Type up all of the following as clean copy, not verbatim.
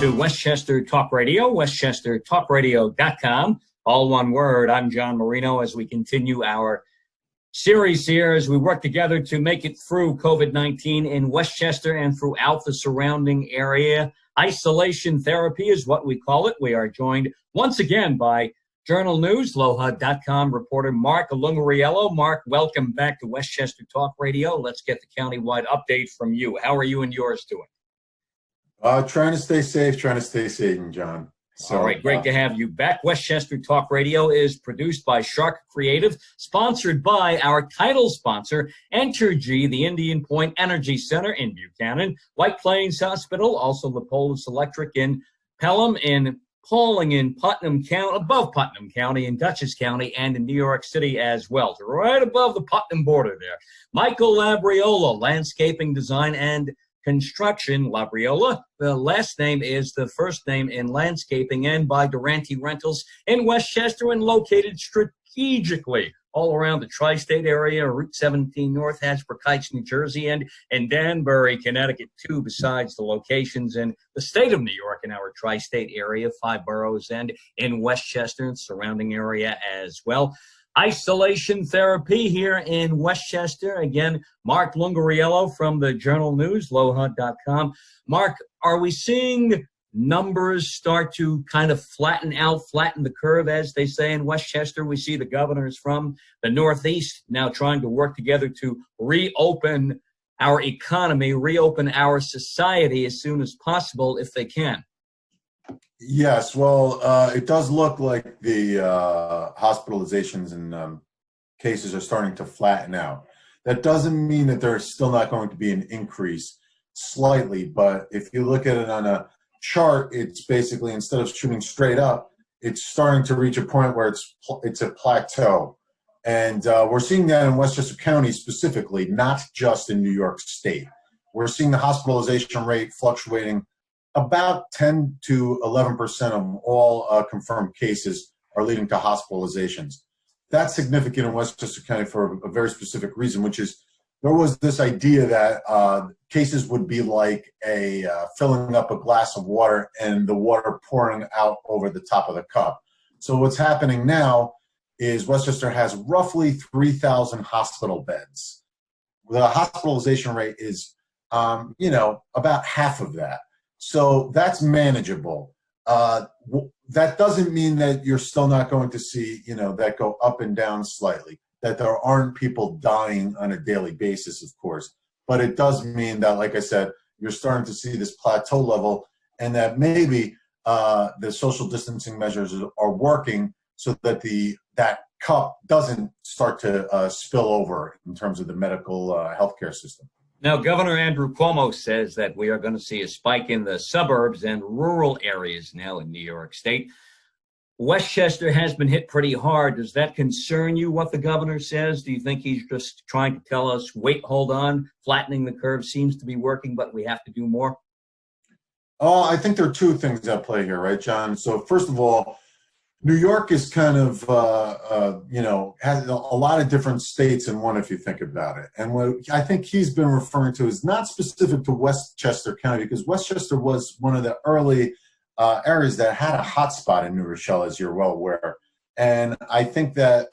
to Westchester Talk Radio, westchestertalkradio.com. All one word. I'm John Marino as we continue our series here as we work together to make it through COVID-19 in Westchester and throughout the surrounding area. Isolation therapy is what we call it. We are joined once again by Journal News, LoHud.com reporter Mark Lungariello. Mark, welcome back to Westchester Talk Radio. Let's get the countywide update from you. How are you and yours doing? Trying to stay safe, trying to stay sane, John. So, all right, great to have you back. Westchester Talk Radio is produced by Shark Creative, sponsored by our title sponsor, Entergy, the Indian Point Energy Center in Buchanan, White Plains Hospital, also the Polis Electric in Pelham, in Pauling in Putnam County, above Putnam County, in Dutchess County, and in New York City as well. So right above the Putnam border there. Michael Labriola, landscaping design and construction. Labriola, the last name is the first name in landscaping, and by Durante Rentals in Westchester, and located strategically all around the tri-state area, Route 17 North, Hasbrook Heights, New Jersey, and in Danbury, Connecticut, too, besides the locations in the state of New York in our tri-state area, 5 boroughs, and in Westchester and surrounding area as well. Isolation therapy here in Westchester. Again, Mark Lungariello from the Journal News, LoHud.com. Mark, are we seeing numbers start to kind of flatten the curve, as they say in Westchester? We see the governors from the Northeast now trying to work together to reopen our economy, reopen our society as soon as possible if they can. Yes, well, it does look like the hospitalizations and cases are starting to flatten out. That doesn't mean that there's still not going to be an increase slightly, but if you look at it on a chart, it's basically, instead of shooting straight up, it's starting to reach a point where it's a plateau. And we're seeing that in Westchester County specifically, not just in New York State. We're seeing the hospitalization rate fluctuating. About 10 to 11% of all confirmed cases are leading to hospitalizations. That's significant in Westchester County for a very specific reason, which is there was this idea that cases would be like filling up a glass of water and the water pouring out over the top of the cup. So what's happening now is Westchester has roughly 3,000 hospital beds. The hospitalization rate is, about half of that. So that's manageable. That doesn't mean that you're still not going to see, that go up and down slightly, that there aren't people dying on a daily basis, of course. But it does mean that, like I said, you're starting to see this plateau level, and that maybe the social distancing measures are working so that that cup doesn't start to spill over in terms of the medical healthcare system. Now, Governor Andrew Cuomo says that we are going to see a spike in the suburbs and rural areas now in New York State. Westchester has been hit pretty hard. Does that concern you, what the governor says? Do you think he's just trying to tell us, wait, hold on, flattening the curve seems to be working, but we have to do more? I think there are two things at play here, right, John? So first of all, New York is kind of, has a lot of different states in one, if you think about it. And what I think he's been referring to is not specific to Westchester County, because Westchester was one of the early areas that had a hot spot in New Rochelle, as you're well aware. And I think that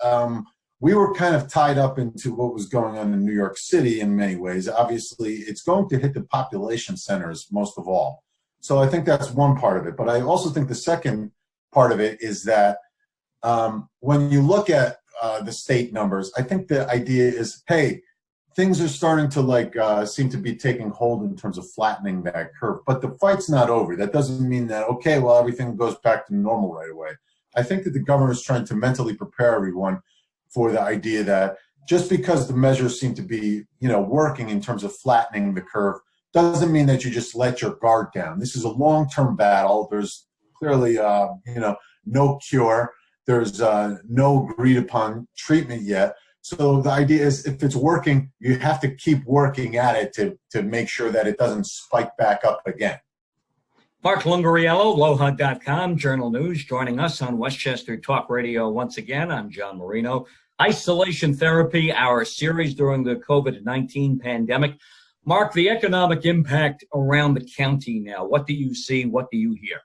we were kind of tied up into what was going on in New York City in many ways. Obviously, it's going to hit the population centers most of all. So I think that's one part of it. But I also think the second part of it is that when you look at the state numbers, I think the idea is, hey, things are starting to seem to be taking hold in terms of flattening that curve. But the fight's not over. That doesn't mean that, okay, well, everything goes back to normal right away. I think that the governor is trying to mentally prepare everyone for the idea that just because the measures seem to be, working in terms of flattening the curve, doesn't mean that you just let your guard down. This is a long-term battle. There's clearly, no cure. There's no agreed upon treatment yet. So the idea is, if it's working, you have to keep working at it to make sure that it doesn't spike back up again. Mark Lungariello, LoHud.com, Journal News, joining us on Westchester Talk Radio once again. I'm John Marino. Isolation therapy, our series during the COVID-19 pandemic. Mark, the economic impact around the county now, what do you see? What do you hear?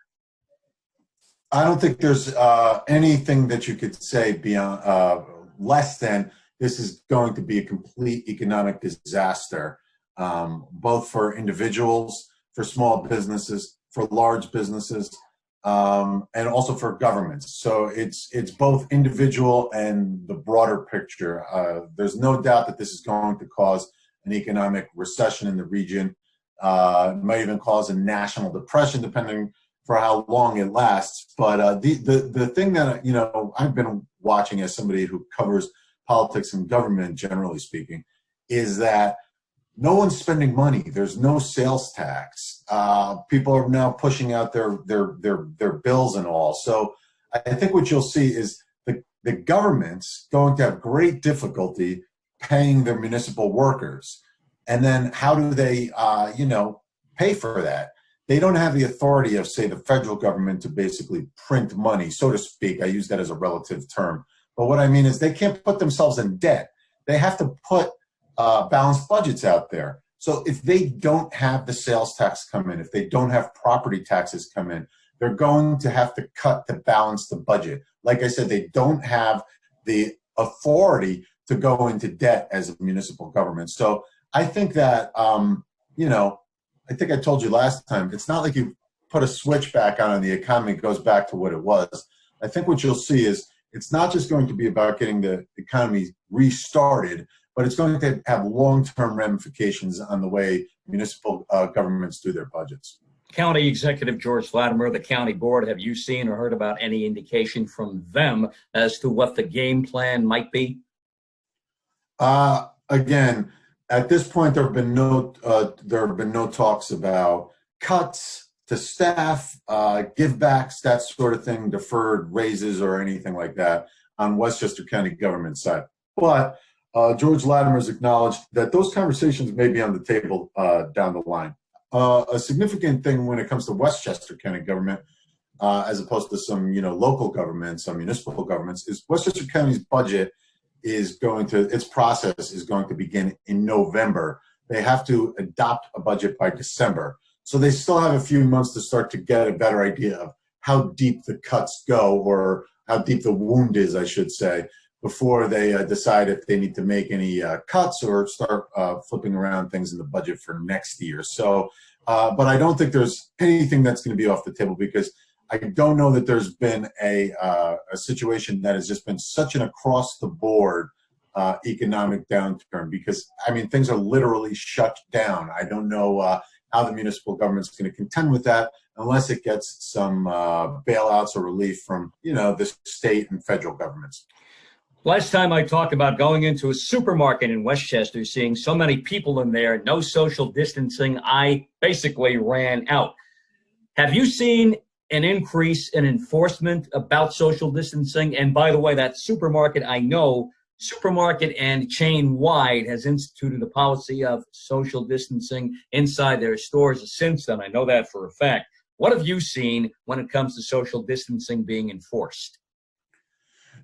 I don't think there's anything that you could say beyond less than this is going to be a complete economic disaster, both for individuals, for small businesses, for large businesses, and also for governments. So it's both individual and the broader picture. There's no doubt that this is going to cause an economic recession in the region. It might even cause a national depression, depending for how long it lasts. But the thing that I've been watching as somebody who covers politics and government, generally speaking, is that no one's spending money. There's no sales tax. People are now pushing out their bills and all. So I think what you'll see is the government's going to have great difficulty paying their municipal workers. And then how do they, pay for that? They don't have the authority of, say, the federal government to basically print money, so to speak. I use that as a relative term. But what I mean is they can't put themselves in debt. They have to put balanced budgets out there. So if they don't have the sales tax come in, if they don't have property taxes come in, they're going to have to cut to balance the budget. Like I said, they don't have the authority to go into debt as a municipal government. So I think that, I think I told you last time, it's not like you put a switch back on and the economy goes back to what it was. I think what you'll see is it's not just going to be about getting the economy restarted, but it's going to have long-term ramifications on the way municipal governments do their budgets. County Executive George Latimer, the county board, have you seen or heard about any indication from them as to what the game plan might be? Again, at this point, there have been no talks about cuts to staff, give-backs, that sort of thing, deferred raises or anything like that on Westchester County government side. But George Latimer has acknowledged that those conversations may be on the table down the line. A significant thing when it comes to Westchester County government, as opposed to some local governments, some municipal governments, is Westchester County's budget its process is going to begin in November. They have to adopt a budget by December. So they still have a few months to start to get a better idea of how deep the cuts go, or how deep the wound is, I should say, before they decide if they need to make any cuts or start flipping around things in the budget for next year. So, but I don't think there's anything that's going to be off the table, because I don't know that there's been a situation that has just been such an across-the-board economic downturn, because, I mean, things are literally shut down. I don't know how the municipal government's going to contend with that unless it gets some bailouts or relief from, the state and federal governments. Last time I talked about going into a supermarket in Westchester, seeing so many people in there, no social distancing, I basically ran out. Have you seen an increase in enforcement about social distancing? And by the way, that supermarket, I know, supermarket and chain wide, has instituted a policy of social distancing inside their stores since then. I know that for a fact. What have you seen when it comes to social distancing being enforced?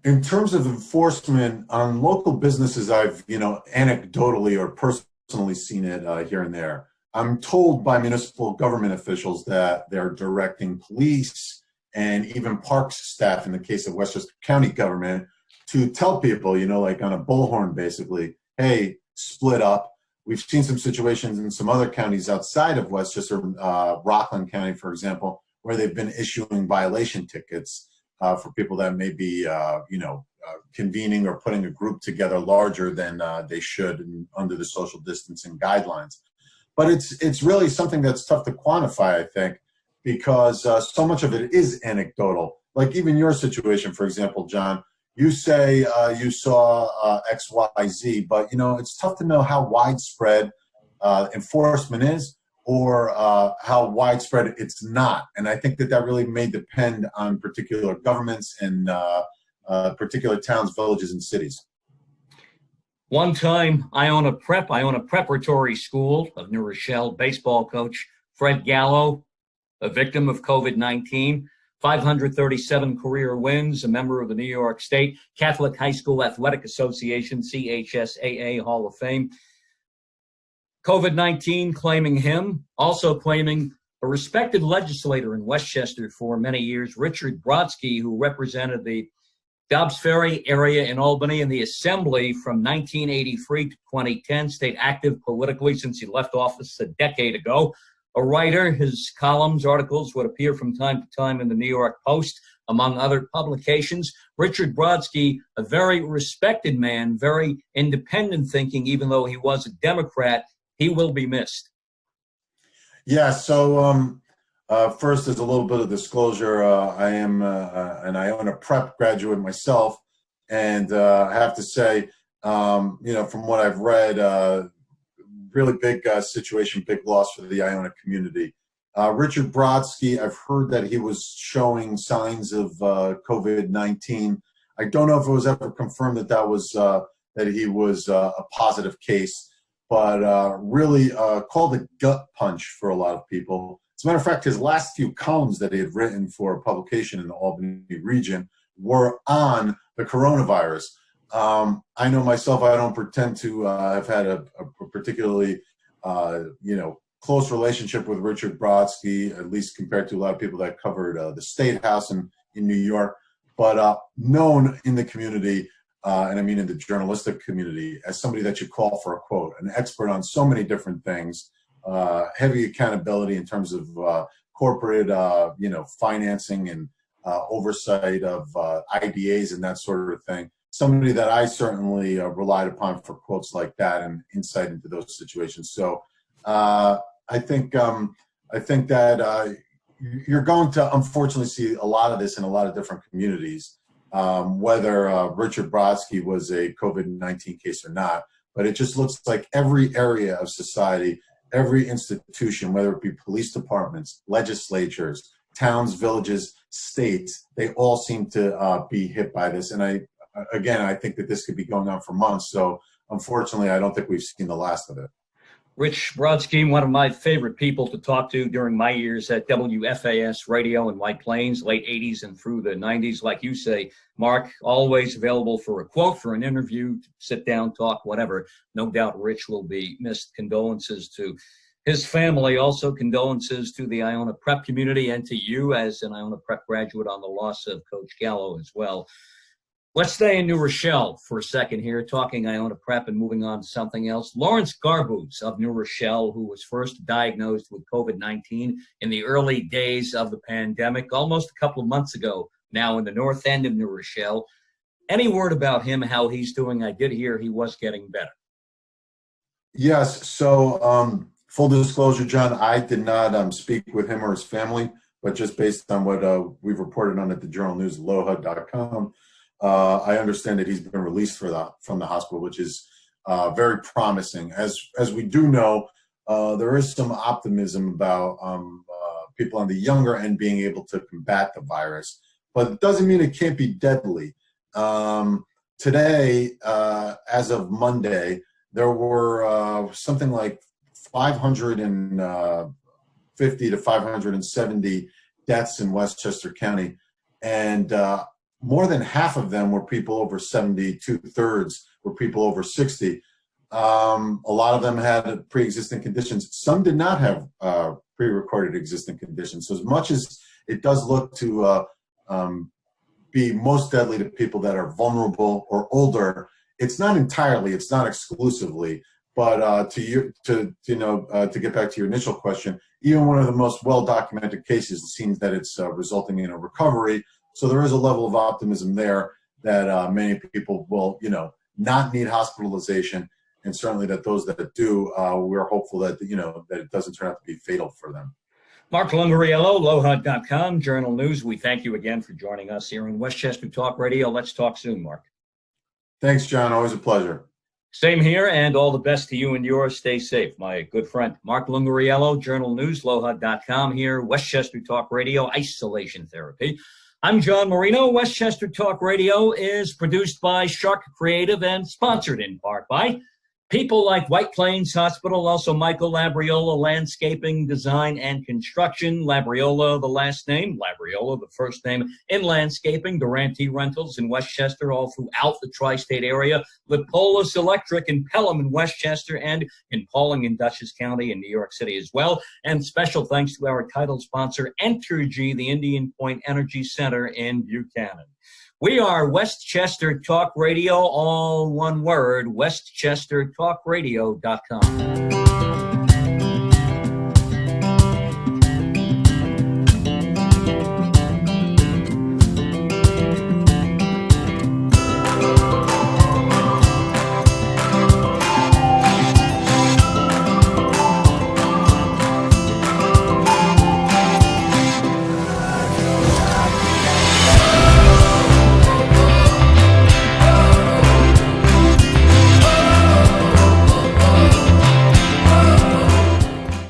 In terms of enforcement on local businesses, I've, anecdotally or personally seen it here and there. I'm told by municipal government officials that they're directing police and even parks staff, in the case of Westchester County government, to tell people, like on a bullhorn, basically, hey, split up. We've seen some situations in some other counties outside of Westchester, Rockland County, for example, where they've been issuing violation tickets for people that may be, convening or putting a group together larger than they should under the social distancing guidelines. But it's really something that's tough to quantify, I think, because so much of it is anecdotal. Like even your situation, for example, John, you say you saw X, Y, Z, but it's tough to know how widespread enforcement is, or how widespread it's not. And I think that really may depend on particular governments and particular towns, villages, and cities. One time, I own a preparatory school of New Rochelle. Baseball coach Fred Gallo, a victim of COVID-19, 537 career wins, a member of the New York State Catholic High School Athletic Association, CHSAA Hall of Fame. COVID-19 claiming him, also claiming a respected legislator in Westchester for many years, Richard Brodsky, who represented the Dobbs Ferry area in Albany in the Assembly from 1983 to 2010, stayed active politically since he left office a decade ago. A writer, his columns, articles would appear from time to time in the New York Post, among other publications. Richard Brodsky, a very respected man, very independent thinking, even though he was a Democrat. He will be missed. Yeah, so first, as a little bit of disclosure, I am an Iona Prep graduate myself, and I have to say, from what I've read, really big situation, big loss for the Iona community. Richard Brodsky, I've heard that he was showing signs of COVID-19. I don't know if it was ever confirmed that he was a positive case, but really called a gut punch for a lot of people. As a matter of fact, his last few columns that he had written for a publication in the Albany region were on the coronavirus. I know myself, I don't pretend to have had a particularly, close relationship with Richard Brodsky, at least compared to a lot of people that covered the State House in New York, but known in the community, and I mean in the journalistic community, as somebody that you call for a quote, an expert on so many different things, heavy accountability in terms of corporate, financing and oversight of IDAs and that sort of thing. Somebody that I certainly relied upon for quotes like that and insight into those situations. So I think that you're going to unfortunately see a lot of this in a lot of different communities, whether Richard Brodsky was a COVID-19 case or not. But it just looks like every area of society, every institution, whether it be police departments, legislatures, towns, villages, states, they all seem to be hit by this. And I think that this could be going on for months. So unfortunately, I don't think we've seen the last of it. Rich Brodsky, one of my favorite people to talk to during my years at WFAS radio in White Plains, late 80s and through the 90s. Like you say, Mark, always available for a quote, for an interview, sit down, talk, whatever. No doubt Rich will be missed. Condolences to his family. Also condolences to the Iona Prep community and to you as an Iona Prep graduate on the loss of Coach Gallo as well. Let's stay in New Rochelle for a second here, talking Iona Prep and moving on to something else. Lawrence Garboots of New Rochelle, who was first diagnosed with COVID-19 in the early days of the pandemic, almost a couple of months ago, now in the north end of New Rochelle. Any word about him, how he's doing? I did hear he was getting better. Yes, so full disclosure, John, I did not speak with him or his family, but just based on what we've reported on at the Journal News, LoHud.com, I understand that he's been released from the hospital, which is very promising. As we do know, there is some optimism about people on the younger end being able to combat the virus, but it doesn't mean it can't be deadly. Today, as of Monday, there were something like 550 to 570 deaths in Westchester County, and more than half of them were people over 70, 2/3 were people over 60. A lot of them had pre-existing conditions. Some did not have pre-recorded existing conditions. So as much as it does look to be most deadly to people that are vulnerable or older, it's not entirely, it's not exclusively. But to get back to your initial question, even one of the most well-documented cases seems that it's resulting in a recovery. So there is a level of optimism there that many people will, not need hospitalization, and certainly that those that do, we're hopeful that, that it doesn't turn out to be fatal for them. Mark Lungariello, LoHud.com, Journal News. We thank you again for joining us here in Westchester Talk Radio. Let's talk soon, Mark. Thanks, John. Always a pleasure. Same here, and all the best to you and yours. Stay safe, my good friend. Mark Lungariello, Journal News, LoHud.com here, Westchester Talk Radio, Isolation Therapy. I'm John Marino. Westchester Talk Radio is produced by Shark Creative and sponsored in part by People like White Plains Hospital, also Michael Labriola, Landscaping, Design, and Construction. Labriola, the last name. Labriola, the first name in landscaping. Durante Rentals in Westchester, all throughout the tri-state area. Lipolis Electric in Pelham in Westchester, and in Pauling and Dutchess County in New York City as well. And special thanks to our title sponsor, Entergy, the Indian Point Energy Center in Buchanan. We are Westchester Talk Radio, all one word, westchestertalkradio.com.